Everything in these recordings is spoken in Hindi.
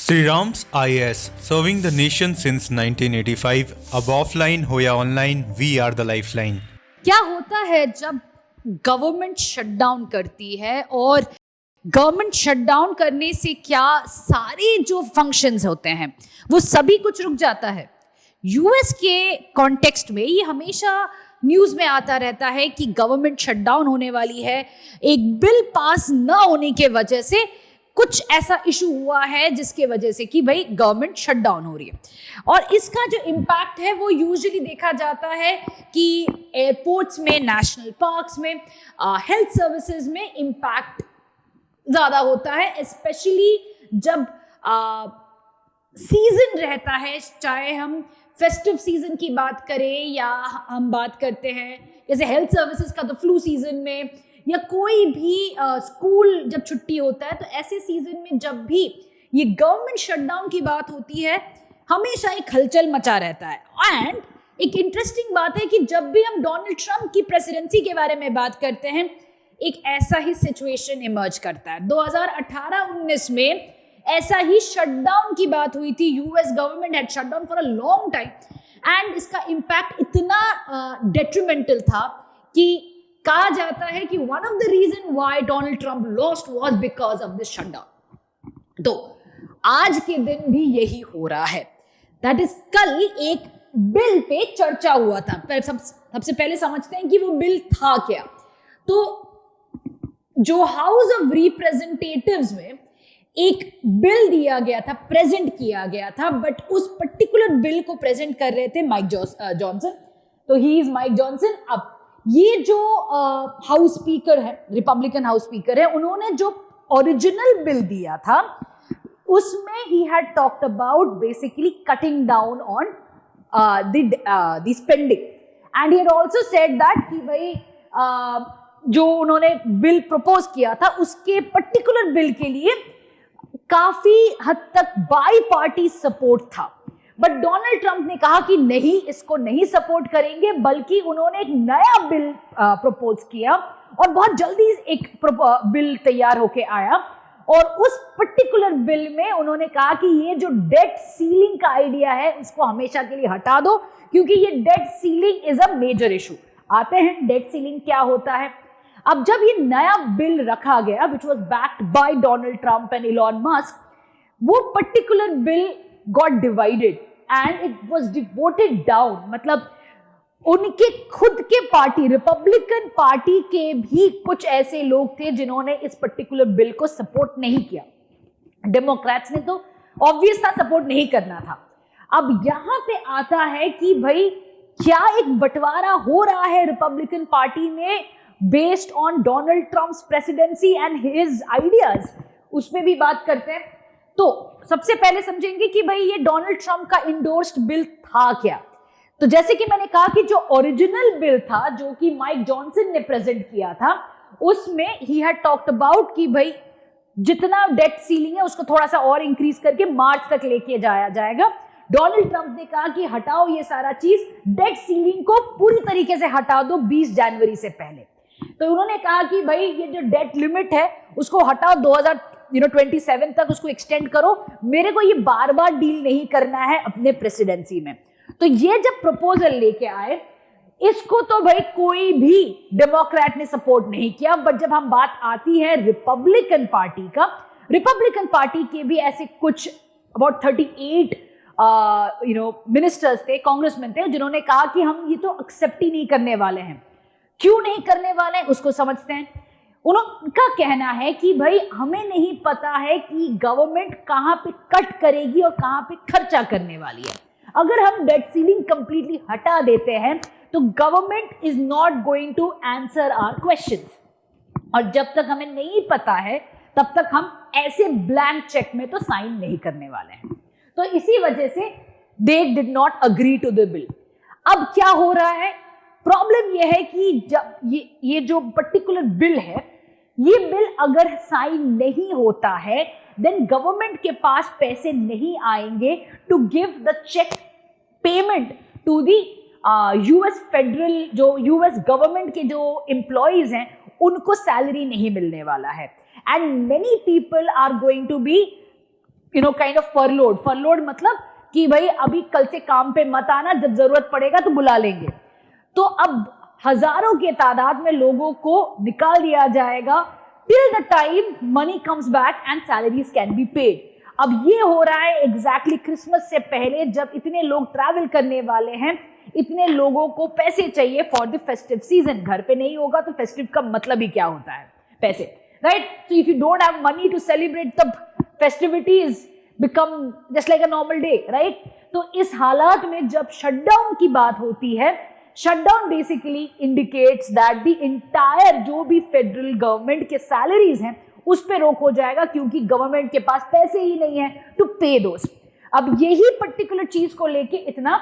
Sri Ram's IAS, serving the nation since 1985. अब ऑफलाइन हो या online, we are the lifeline. क्या होता है जब गवर्नमेंट शटडाउन करती है और गवर्नमेंट शटडाउन करने से क्या सारे जो फंक्शंस होते हैं वो सभी कुछ रुक जाता है। यूएस के कॉन्टेक्स्ट में ये हमेशा न्यूज़ में आता रहता है कि गवर्नमेंट शटडाउन होने वाली है, एक बिल पास ना होने के वजह से कुछ ऐसा इशू हुआ है जिसके वजह से कि भाई गवर्नमेंट शटडाउन हो रही है। और इसका जो इम्पैक्ट है वो यूजुअली देखा जाता है कि एयरपोर्ट्स में, नेशनल पार्क्स में, हेल्थ सर्विसेज में इम्पैक्ट ज़्यादा होता है, स्पेशली जब सीजन रहता है, चाहे हम फेस्टिव सीजन की बात करें या हम बात करते हैं जैसे हेल्थ सर्विसेज का तो फ्लू सीजन में, या कोई भी स्कूल जब छुट्टी होता है, तो ऐसे सीजन में जब भी ये गवर्नमेंट शटडाउन की बात होती है हमेशा एक हलचल मचा रहता है। एंड एक इंटरेस्टिंग बात है कि जब भी हम डोनाल्ड ट्रंप की प्रेसिडेंसी के बारे में बात करते हैं एक ऐसा ही सिचुएशन इमर्ज करता है। 2018-19 में ऐसा ही शटडाउन की बात हुई थी। US government had shut down for a long time and इसका इम्पैक्ट इतना डेट्रीमेंटल था कि कहा जाता है कि one of the reason why Donald Trump lost was because of this shutdown. तो आज के दिन भी यही हो रहा है। दैट इज कल एक बिल पे चर्चा हुआ था। सबसे पहले समझते हैं कि वो बिल था क्या। तो जो हाउस ऑफ रिप्रेजेंटेटिव्स में एक बिल दिया गया था, प्रेजेंट किया गया था, बट उस पर्टिकुलर बिल को प्रेजेंट कर रहे थे माइक जॉनसन। तो ही इज माइक जॉनसन। अब ये जो हाउस स्पीकर है, रिपब्लिकन हाउस स्पीकर है, उन्होंने जो ओरिजिनल बिल दिया था उसमें he had talked about basically cutting down on the spending and he had also said that कि भाई जो उन्होंने बिल प्रपोज किया था उसके पर्टिकुलर बिल के लिए काफी हद तक बाई पार्टी सपोर्ट था। बट डोनाल्ड ट्रंप ने कहा कि नहीं, इसको नहीं सपोर्ट करेंगे, बल्कि उन्होंने एक नया बिल प्रपोज किया और बहुत जल्दी एक बिल तैयार होके आया। और उस पर्टिकुलर बिल में उन्होंने कहा कि ये जो डेट सीलिंग का आइडिया है उसको हमेशा के लिए हटा दो, क्योंकि ये debt ceiling is a major issue. आते हैं डेट सीलिंग क्या होता है। अब जब ये नया बिल रखा गया which was backed by Donald Trump and Elon Musk, वो particular bill got divided and it was devoted down. मतलब उनके खुद के पार्टी, रिपब्लिकन पार्टी के भी कुछ ऐसे लोग थे जिन्होंने इस पर्टिकुलर बिल को सपोर्ट नहीं किया। डेमोक्रेट्स ने तो ऑब्वियस था सपोर्ट नहीं करना था। अब यहां पे आता है कि भाई क्या एक बंटवारा हो रहा है रिपब्लिकन पार्टी में based on Donald Trump's presidency and his ideas, उसमें भी बात करते हैं। तो सबसे पहले समझेंगे कि भाई ये डोनाल्ड ट्रंप का इंडोर्स्ड बिल था क्या। तो जैसे कि मैंने कहा कि जो ओरिजिनल बिल था जो कि माइक जॉनसन ने प्रेजेंट किया था, उसमें ही हैड टॉक्ड अबाउट कि भाई जितना डेट सीलिंग है उसको थोड़ा सा और इंक्रीज करके मार्च तक लेके जाया जाएगा। डोनाल्ड ट्रंप ने कहा कि हटाओ ये सारा चीज, डेट सीलिंग को पूरी तरीके से हटा दो 20 जनवरी से पहले। तो उन्होंने कहा कि भाई ये जो डेट लिमिट है उसको हटाओ, 2027 तक उसको एक्सटेंड करो, मेरे को ये बार बार डील नहीं करना है अपने प्रेसिडेंसी में। तो ये जब प्रपोजल लेके आए इसको तो भाई कोई भी डेमोक्रेट ने सपोर्ट नहीं किया। बट जब हम बात आती है रिपब्लिकन पार्टी का, रिपब्लिकन पार्टी के भी ऐसे कुछ अबाउट 38 मिनिस्टर्स थे, कांग्रेसमैन थे, जिन्होंने कहा कि हम ये तो एक्सेप्ट ही नहीं करने वाले हैं। क्यों नहीं करने वाले हैं उसको समझते हैं। उनका कहना है कि भाई हमें नहीं पता है कि गवर्नमेंट कहां पे कट करेगी और कहां पे खर्चा करने वाली है। अगर हम डेट सीलिंग कंप्लीटली हटा देते हैं तो government is not going to answer our questions, और जब तक हमें नहीं पता है तब तक हम ऐसे ब्लैंक चेक में तो साइन नहीं करने वाले हैं। तो इसी वजह से they did not agree to the bill. अब क्या हो रहा है, प्रॉब्लम यह है कि जब ये जो पर्टिकुलर बिल है, ये बिल अगर साइन नहीं होता है देन गवर्नमेंट के पास पैसे नहीं आएंगे to give the check payment to the US federal, जो यूएस गवर्नमेंट के जो एम्प्लॉइज हैं उनको सैलरी नहीं मिलने वाला है। And many people are going to be kind of furloughed मतलब कि भाई अभी कल से काम पे मत आना, जब जरूरत पड़ेगा तो बुला लेंगे। तो अब हजारों के तादाद में लोगों को निकाल दिया जाएगा till the time money comes back and salaries can be paid. अब ये हो रहा है एग्जैक्टली क्रिसमस से पहले, जब इतने लोग ट्रैवल करने वाले हैं, इतने लोगों को पैसे चाहिए फॉर द फेस्टिव सीजन। घर पे नहीं होगा तो फेस्टिव का मतलब ही क्या होता है? पैसे, right? So if you don't have money to celebrate the festivities become just like a normal day, right? तो इस हालात में जब शटडाउन की बात होती है, shutdown basically indicates that the entire जो भी फेडरल गवर्नमेंट के सैलरीज हैं उस पे रोक हो जाएगा, क्योंकि गवर्नमेंट के पास पैसे ही नहीं है टू पे दोस। अब यही पर्टिकुलर चीज को लेके इतना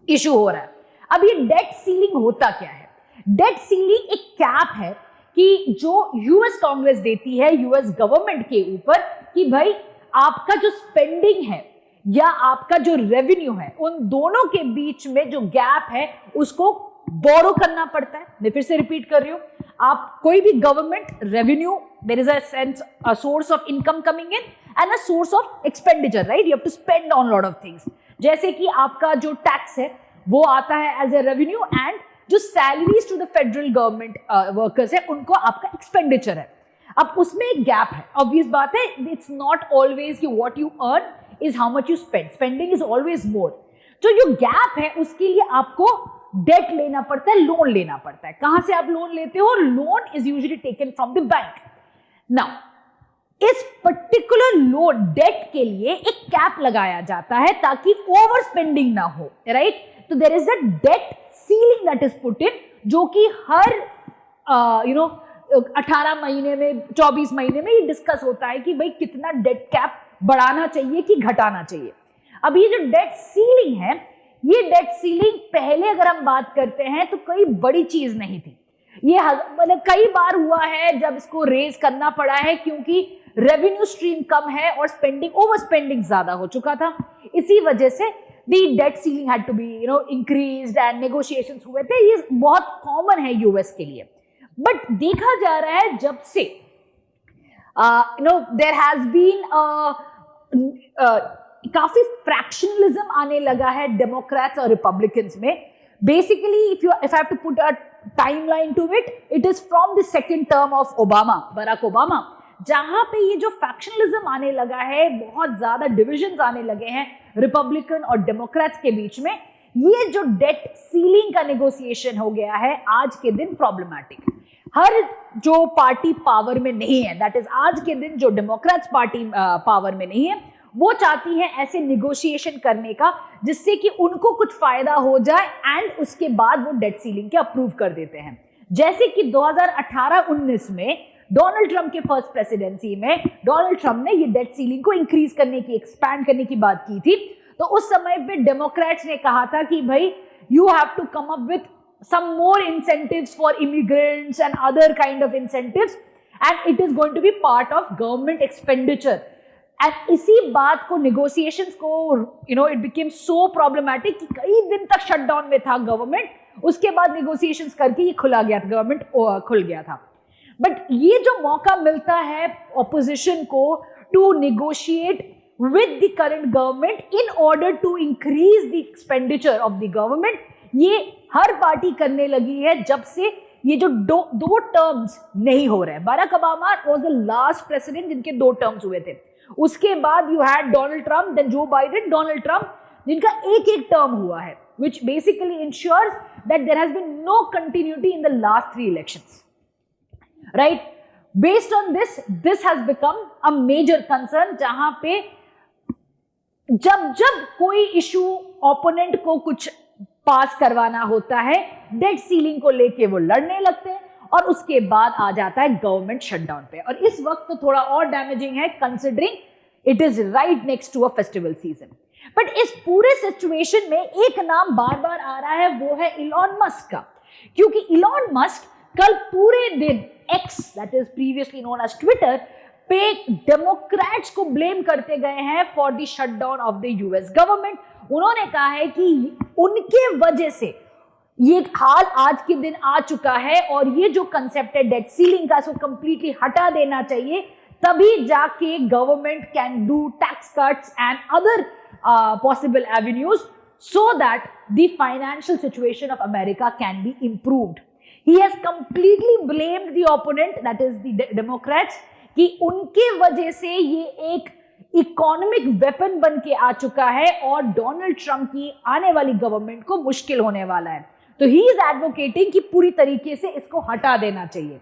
इशू हो रहा है। अब ये डेट सीलिंग होता क्या है? डेट सीलिंग एक कैप है कि जो यूएस कांग्रेस देती है यूएस गवर्नमेंट के ऊपर कि भाई आपका जो स्पेंडिंग है या आपका जो रेवेन्यू है, उन दोनों के बीच में जो गैप है उसको बोरो करना पड़ता है। मैं फिर से रिपीट कर रही हूं, आप कोई भी government revenue, there is a sense, a source of income coming in and a source of expenditure, right? You have to spend on lot of things. जैसे कि आपका जो टैक्स है वो आता है एज ए रेवेन्यू, एंड जो salaries to the federal government workers है उनको आपका एक्सपेंडिचर है। अब उसमें एक गैप है, ऑब्वियस बात है। इट्स नॉट ऑलवेज कि what you earn is how much you spend, spending is always more. तो जो गैप है उसके लिए आपको डेट लेना पड़ता है, लोन लेना पड़ता है। कहां से आप लोन लेते हो? Loan is usually taken from the bank. Now इस पर्टिकुलर लोन डेट के लिए एक कैप लगाया जाता है ताकि ओवर स्पेंडिंग ना हो, राइट? तो there is a debt ceiling that is put in, जो कि हर 18 महीने में, 24 महीने में ये डिस्कस होता है कि भाई कितना डेट कैप बढ़ाना चाहिए कि घटाना चाहिए। अब ये जो डेट सीलिंग है, ये डेट सीलिंग पहले अगर हम बात करते हैं तो कोई बड़ी चीज नहीं थी। ये मतलब कई बार हुआ है जब इसको रेज करना पड़ा है, क्योंकि रेवेन्यू स्ट्रीम कम है और स्पेंडिंग, ओवर स्पेंडिंग ज्यादा हो चुका था। इसी वजह से the debt ceiling had to be increased and negotiations हुए थे। ये बहुत कॉमन है यूएस के लिए। बट देखा जा रहा है जब से देयर हैज बीन काफी फ्रैक्शनलिज्म आने लगा है डेमोक्रेट्स और रिपब्लिकन्स में। Basically if I have to put a timeline to it is from the second term of Obama, Barack Obama, जहां पे ये जो फैक्शनलिज्म आने लगा है, बहुत ज्यादा डिविजन्स आने लगे हैं रिपब्लिकन और डेमोक्रेट्स के बीच में। ये जो डेट सीलिंग का नेगोशिएशन हो गया है आज के दिन प्रॉब्लमैटिक। हर जो पार्टी पावर में नहीं है, दैट इज आज के दिन जो डेमोक्रेट्स पार्टी पावर में नहीं है, वो चाहती है ऐसे निगोशिएशन करने का जिससे कि उनको कुछ फायदा हो जाए एंड उसके बाद वो डेट सीलिंग के अप्रूव कर देते हैं। जैसे कि 2018-19 में डोनाल्ड ट्रंप के फर्स्ट प्रेसिडेंसी में डोनाल्ड ट्रंप ने ये डेट सीलिंग को इंक्रीज करने की, एक्सपैंड करने की बात की थी। तो उस समय पे डेमोक्रेट्स ने कहा था कि भाई you have to come up with some more incentives for immigrants and other kind of incentives, and it is going to be part of government expenditure. And इसी बात को negotiations को it became so problematic कि कई दिन तक shutdown में था गवर्नमेंट। उसके बाद negotiations करके ये खुला गया था, गवर्नमेंट खुल गया था। बट ये जो मौका मिलता है opposition को to negotiate with the current government in order to increase the expenditure of the government, ये हर पार्टी करने लगी है जब से ये जो दो टर्म्स नहीं हो रहे हैं। Barack Obama was the last president जिनके 2 टर्म्स हुए थे। उसके बाद you had Donald Trump, then Joe Biden, Donald Trump, जिनका एक टर्म हुआ है, which basically ensures that there has been no continuity in the last 3 elections, right? Based on this has become a major concern, जहां पे जब कोई इशू ओपोनेंट को कुछ पास करवाना होता है, डेट सीलिंग को लेके वो लड़ने लगते हैं और उसके बाद आ जाता है गवर्नमेंट शटडाउन पे। और इस वक्त तो थोड़ा और डैमेजिंग है considering it is right next to a festival season. But इस पूरे सिचुएशन में एक नाम बार बार आ रहा है, वो है इलॉन मस्क का। क्योंकि इलॉन मस्क कल पूरे दिन X, that is previously known as Twitter, पे डेमोक्रेट्स को ब्लेम करते गए हैं for the shutdown of the US government. उन्होंने कहा है कि उनके वजह से ये हाल आज के दिन आ चुका है और ये जो कंसेप्ट है डेट सीलिंग का, इसको कंप्लीटली हटा देना चाहिए तभी जाके government can do tax cuts and other possible avenues so that the financial situation of America can be improved. He has completely blamed the opponent, that is the Democrats, कि उनके वजह से ये एक इकोनॉमिक वेपन बन के आ चुका है और डोनाल्ड ट्रंप की आने वाली गवर्नमेंट को मुश्किल होने वाला है. तो ही इज एडवोकेटिंग कि पूरी तरीके से इसको हटा देना चाहिए.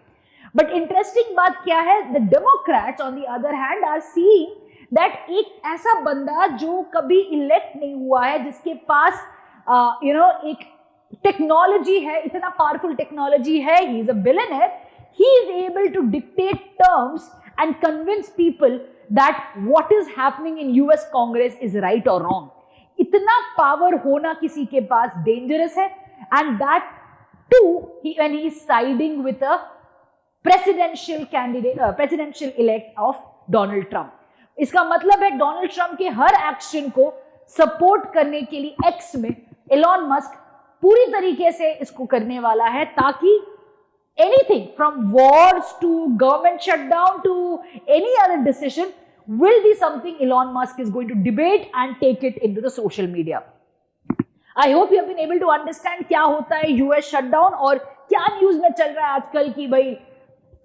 बट इंटरेस्टिंग बात क्या है, the democrats on the other hand are seeing that एक ऐसा बंदा जो कभी इलेक्ट नहीं हुआ है, जिसके पास एक टेक्नोलॉजी है, इतना पावरफुल टेक्नोलॉजी है, he is a billionaire, he is able to dictate terms and convince people that what is happening in US Congress is right और रॉन्ग. इतना पावर होना किसी के पास डेंजरस है, and that too when he is siding with a presidential candidate, presidential elect of Donald Trump. इसका मतलब है डोनाल्ड ट्रंप के हर एक्शन को सपोर्ट करने के लिए एक्स में एलॉन मस्क पूरी तरीके से इसको करने वाला है, ताकि anything from wars to government shutdown to any other decision will be something Elon Musk is going to debate and take it into the social media. I hope you have been able to understand क्या होता है US shutdown और क्या न्यूज में चल रहा है आजकल कि भाई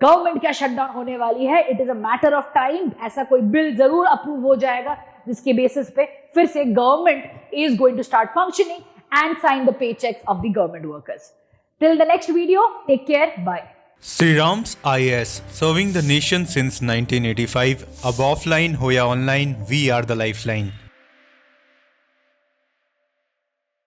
गवर्नमेंट क्या शटडाउन होने वाली है. It is a matter of time. ऐसा कोई बिल जरूर अप्रूव हो जाएगा जिसके बेसिस पे फिर से government is going to start functioning and sign the paychecks of the government workers. Till the next video, take care, bye. Sri Ram's IAS, serving the nation since 1985. Ab offline, hoya online, we are the lifeline.